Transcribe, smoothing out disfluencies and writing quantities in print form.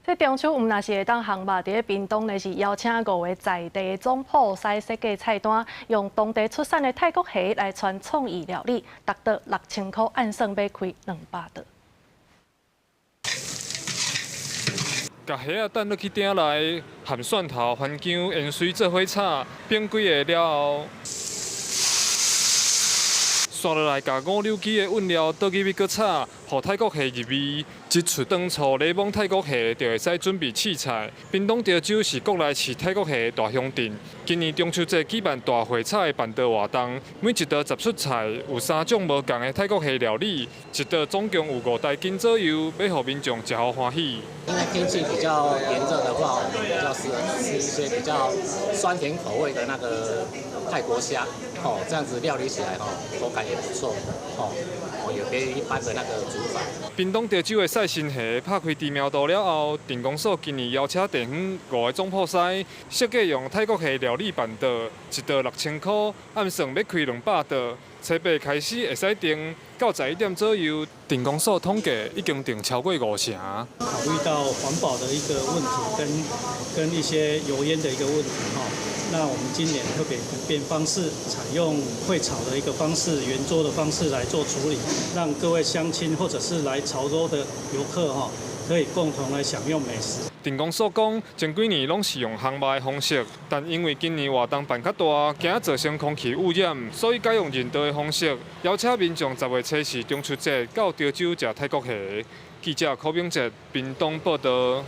在中秋，毋若是会当烘肉，伫咧屏东呢是邀请5位在地总铺师设计菜单，用当地出产的泰国虾来传创意料理，达到6000块，按算要开200桌。甲虾啊等落去鼎内，含蒜头、番姜、盐水做伙炒，煸几下了后，刷落来，甲5柳枝的韵料倒入去搁炒，互泰国虾入味。一撮当初雷蒙泰国虾就会使准备试菜。屏东潮州是国内饲泰国虾的大乡镇。今年中秋节举办大会菜的办桌活动，每一道10出菜有3种无同的泰国虾料理，一道总共有5台斤左右，要互民众食好欢喜。因为天气比较炎热的话，我们比较适合吃一些比较酸甜口味的那个泰国虾，这样子料理起来口感也不错，有别于一般的那个煮法。屏东潮州的赛新虾拍开知名度了后，电工所今年邀请地方5个总铺师设计用泰国虾料理办桌，一道6000块，按算要开200桌。初八开始会使订，到11点左右，电工所统计已经订超过50成。考虑到环保的一个问题，跟一些油烟的一个问题那我们今年特别改变方式，采用会炒的一个方式，圆桌的方式来做处理，让各位乡亲或者是来潮州的游客可以共同来享用美食。电工所讲，前几年拢是用烘肉的方式，但因为今年活动办较大，惊造成空气污染，所以改用人道的方式，邀请民众10月初4中秋节到潮州食泰国虾。记者柯炳哲，屏东报道。